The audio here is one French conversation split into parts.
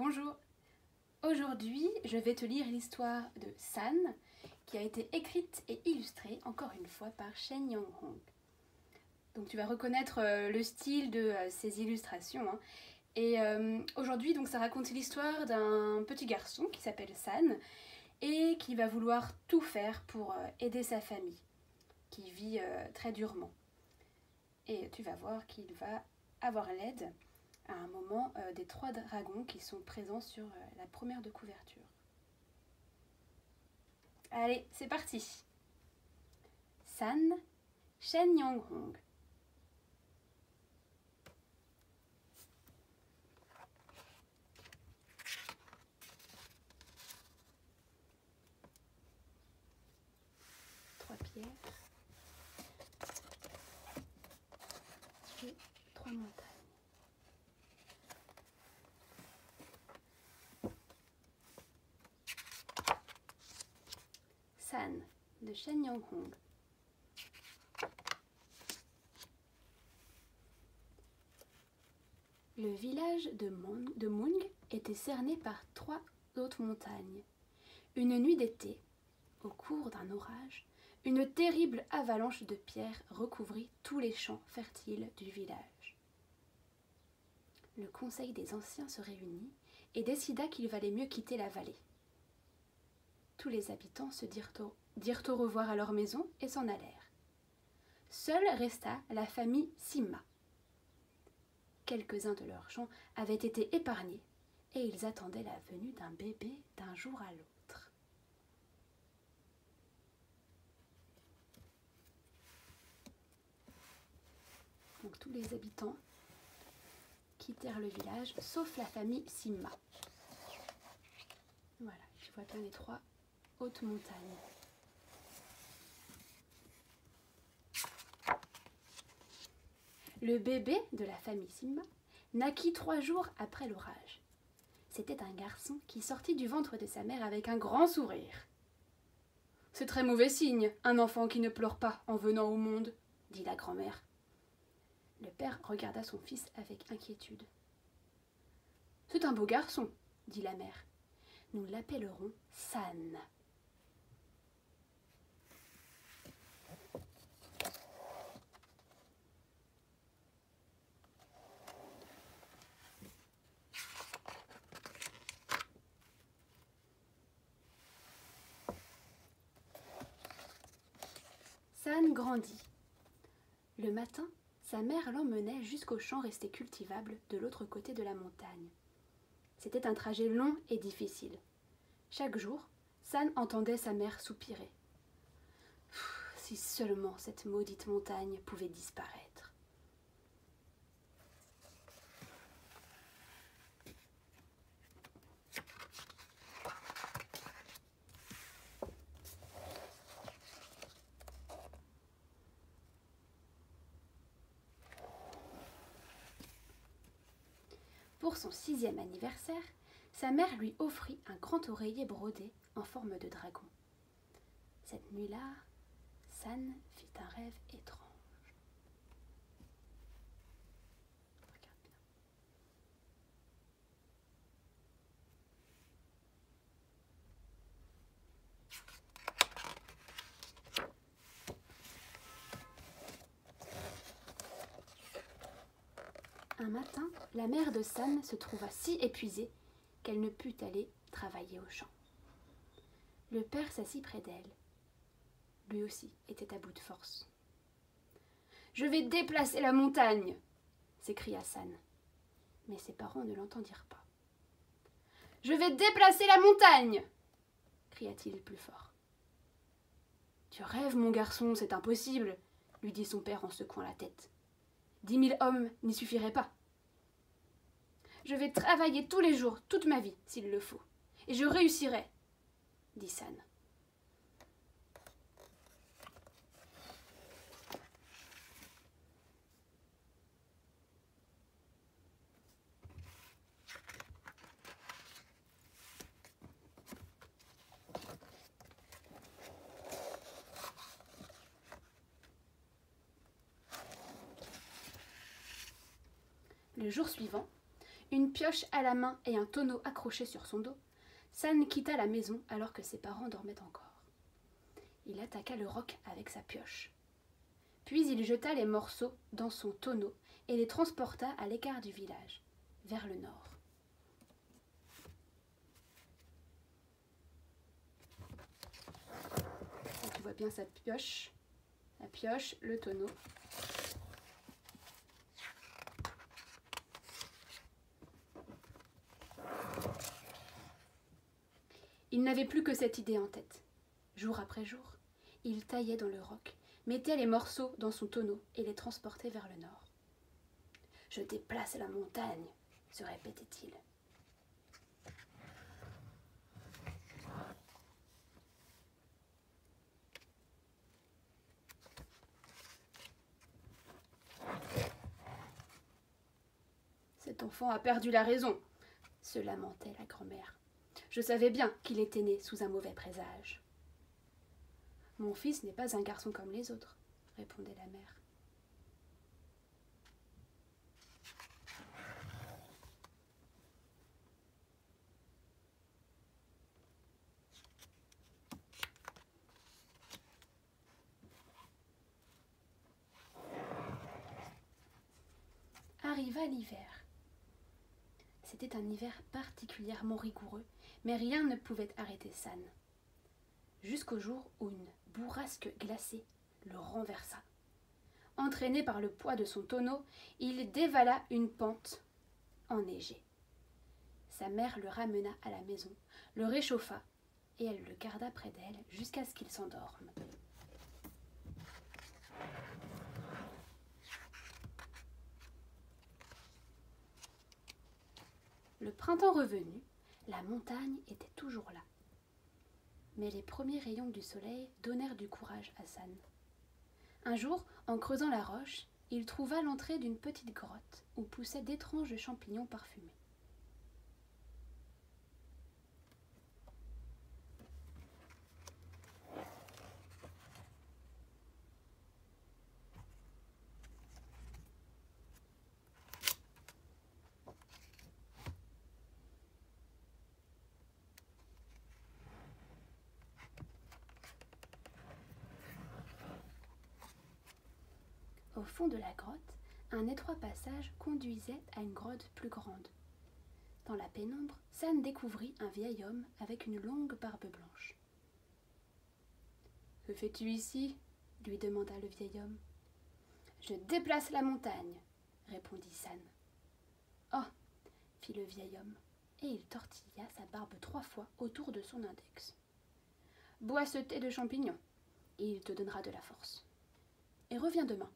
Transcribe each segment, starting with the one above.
Bonjour. Aujourd'hui, je vais te lire l'histoire de San, qui a été écrite et illustrée, encore une fois, par Shen Yang-hong. Donc tu vas reconnaître le style de ces illustrations. Hein. Et aujourd'hui, donc, ça raconte l'histoire d'un petit garçon qui s'appelle San et qui va vouloir tout faire pour aider sa famille, qui vit très durement. Et tu vas voir qu'il va avoir l'aide à un moment des 3 dragons qui sont présents sur la première de couverture. Allez, c'est parti. San, Shen Yang-hong. Trois pierres et 3 montagnes. San de Shen Yang-hong. Le village de Mung était cerné par 3 autres montagnes. Une nuit d'été, au cours d'un orage, une terrible avalanche de pierres recouvrit tous les champs fertiles du village. Le conseil des anciens se réunit et décida qu'il valait mieux quitter la vallée. Tous les habitants se dirent au revoir à leur maison et s'en allèrent. Seule resta la famille Sima. Quelques-uns de leurs champs avaient été épargnés et ils attendaient la venue d'un bébé d'un jour à l'autre. Donc tous les habitants quittèrent le village, sauf la famille Sima. Voilà, tu vois bien les 3 hautes montagnes. Le bébé de la famille Sima naquit 3 jours après l'orage. C'était un garçon qui sortit du ventre de sa mère avec un grand sourire. « C'est très mauvais signe, un enfant qui ne pleure pas en venant au monde, » dit la grand-mère. Le père regarda son fils avec inquiétude. « C'est un beau garçon, » dit la mère. « Nous l'appellerons San. » San grandit. Le matin, sa mère l'emmenait jusqu'au champ resté cultivable de l'autre côté de la montagne. C'était un trajet long et difficile. Chaque jour, San entendait sa mère soupirer. « Si seulement cette maudite montagne pouvait disparaître. » Pour son 6e anniversaire, sa mère lui offrit un grand oreiller brodé en forme de dragon. Cette nuit-là, San fit un rêve étrange. Regarde bien. Un matin, la mère de San se trouva si épuisée qu'elle ne put aller travailler au champ. Le père s'assit près d'elle. Lui aussi était à bout de force. « Je vais déplacer la montagne !» s'écria San. Mais ses parents ne l'entendirent pas. « Je vais déplacer la montagne !» cria-t-il plus fort. « Tu rêves, mon garçon, c'est impossible !» lui dit son père en secouant la tête. 10 000 hommes n'y suffiraient pas. « Je vais travailler tous les jours, toute ma vie, s'il le faut, et je réussirai, » dit San. Le jour suivant, une pioche à la main et un tonneau accroché sur son dos, San quitta la maison alors que ses parents dormaient encore. Il attaqua le roc avec sa pioche. Puis il jeta les morceaux dans son tonneau et les transporta à l'écart du village, vers le nord. Et tu vois bien sa pioche, la pioche, le tonneau. Il n'avait plus que cette idée en tête. Jour après jour, il taillait dans le roc, mettait les morceaux dans son tonneau et les transportait vers le nord. « Je déplace la montagne », se répétait-il. Cet enfant a perdu la raison, se lamentait la grand-mère. Je savais bien qu'il était né sous un mauvais présage. Mon fils n'est pas un garçon comme les autres, répondait la mère. Arriva l'hiver. C'était un hiver particulièrement rigoureux, mais rien ne pouvait arrêter San. Jusqu'au jour où une bourrasque glacée le renversa. Entraîné par le poids de son tonneau, il dévala une pente enneigée. Sa mère le ramena à la maison, le réchauffa, et elle le garda près d'elle jusqu'à ce qu'il s'endorme. Le printemps revenu, la montagne était toujours là. Mais les premiers rayons du soleil donnèrent du courage à San. Un jour, en creusant la roche, il trouva l'entrée d'une petite grotte où poussaient d'étranges champignons parfumés. Au fond de la grotte, un étroit passage conduisait à une grotte plus grande. Dans la pénombre, San découvrit un vieil homme avec une longue barbe blanche. « Que fais-tu ici » lui demanda le vieil homme. « Je déplace la montagne » répondit San. « Oh » fit le vieil homme, et il tortilla sa barbe 3 fois autour de son index. « Bois ce thé de champignons, et il te donnera de la force. Et reviens demain. »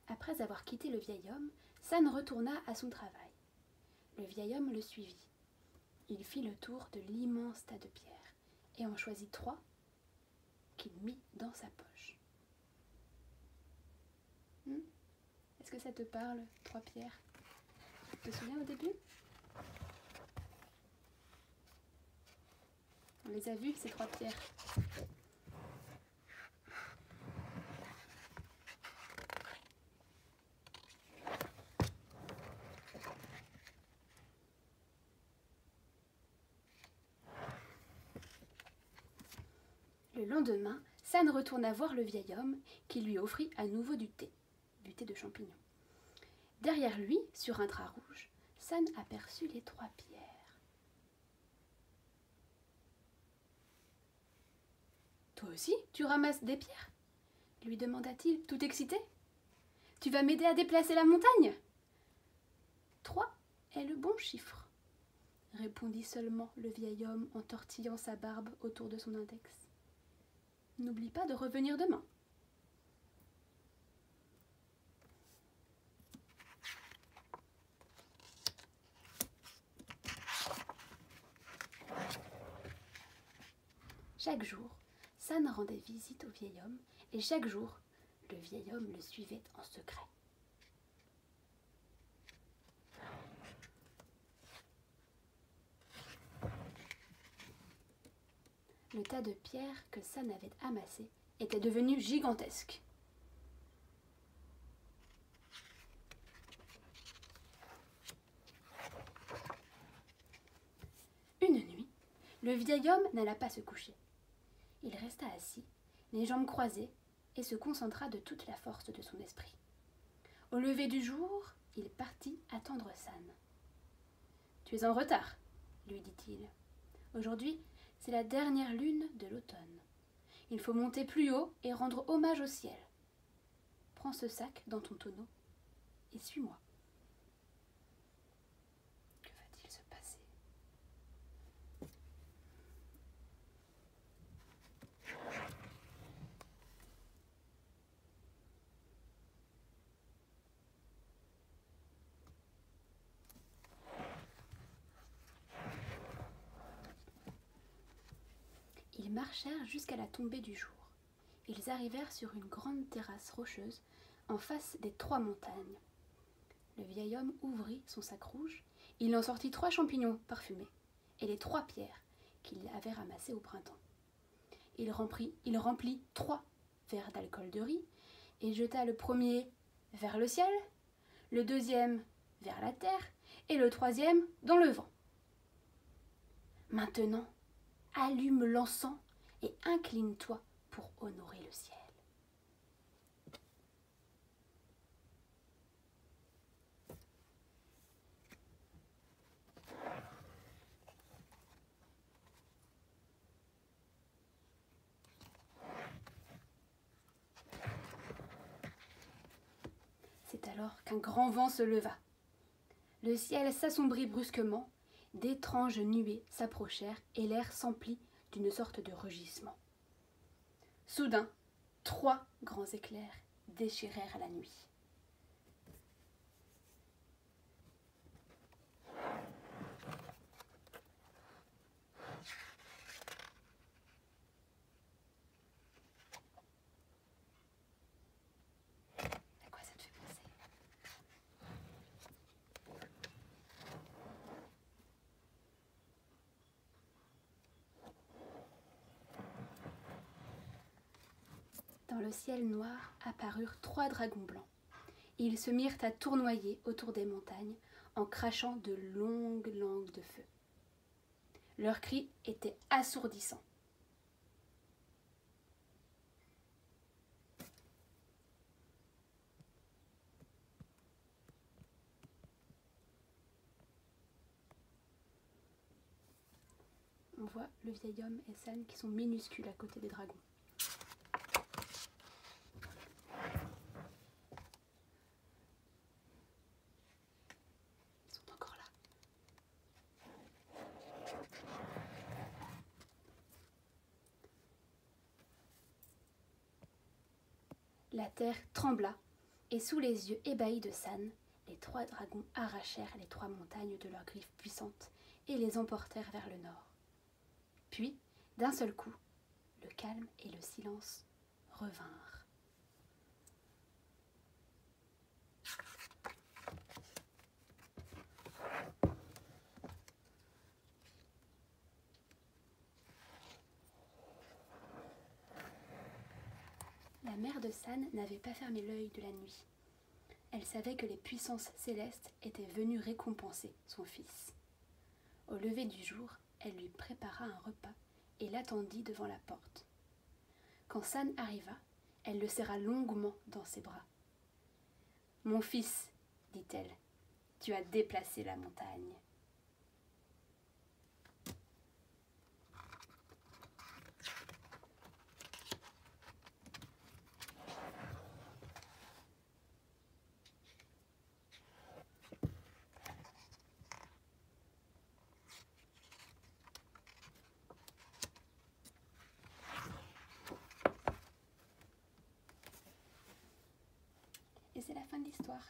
Après avoir quitté le vieil homme, San retourna à son travail. Le vieil homme le suivit. Il fit le tour de l'immense tas de pierres et en choisit 3 qu'il mit dans sa poche. Est-ce que ça te parle, 3 pierres? Tu te souviens au début? On les a vues, ces 3 pierres. Le lendemain, San retourna voir le vieil homme qui lui offrit à nouveau du thé de champignons. Derrière lui, sur un drap rouge, San aperçut les 3 pierres. « Toi aussi, tu ramasses des pierres ?» lui demanda-t-il, tout excité. « Tu vas m'aider à déplacer la montagne ?» 3 est le bon chiffre, répondit seulement le vieil homme en tortillant sa barbe autour de son index. N'oublie pas de revenir demain. Chaque jour, San rendait visite au vieil homme et chaque jour, le vieil homme le suivait en secret. Le tas de pierres que San avait amassé était devenu gigantesque. Une nuit, le vieil homme n'alla pas se coucher. Il resta assis, les jambes croisées, et se concentra de toute la force de son esprit. Au lever du jour, il partit attendre San. « Tu es en retard, lui dit-il. Aujourd'hui, c'est la dernière lune de l'automne. Il faut monter plus haut et rendre hommage au ciel. Prends ce sac dans ton tonneau et suis-moi. » Que va-t-il se passer? Ils marchèrent jusqu'à la tombée du jour. Ils arrivèrent sur une grande terrasse rocheuse en face des 3 montagnes. Le vieil homme ouvrit son sac rouge. Il en sortit 3 champignons parfumés et les 3 pierres qu'il avait ramassées au printemps. Il remplit 3 verres d'alcool de riz et jeta le premier vers le ciel, le deuxième vers la terre et le troisième dans le vent. Maintenant, allume l'encens et incline-toi pour honorer le ciel. C'est alors qu'un grand vent se leva. Le ciel s'assombrit brusquement, d'étranges nuées s'approchèrent et l'air s'emplit d'une sorte de rugissement. Soudain, 3 grands éclairs déchirèrent la nuit. À quoi ça te fait penser? Dans le ciel noir apparurent 3 dragons blancs. Ils se mirent à tournoyer autour des montagnes en crachant de longues langues de feu. Leurs cris étaient assourdissants. On voit le vieil homme et San qui sont minuscules à côté des dragons. Ils sont encore là. La terre trembla, et sous les yeux ébahis de San, les 3 dragons arrachèrent les 3 montagnes de leurs griffes puissantes et les emportèrent vers le nord. Puis, d'un seul coup, le calme et le silence revinrent. La mère de San n'avait pas fermé l'œil de la nuit. Elle savait que les puissances célestes étaient venues récompenser son fils. Au lever du jour, elle lui prépara un repas et l'attendit devant la porte. Quand San arriva, elle le serra longuement dans ses bras. « Mon fils, dit-elle, tu as déplacé la montagne. » Et c'est la fin de l'histoire.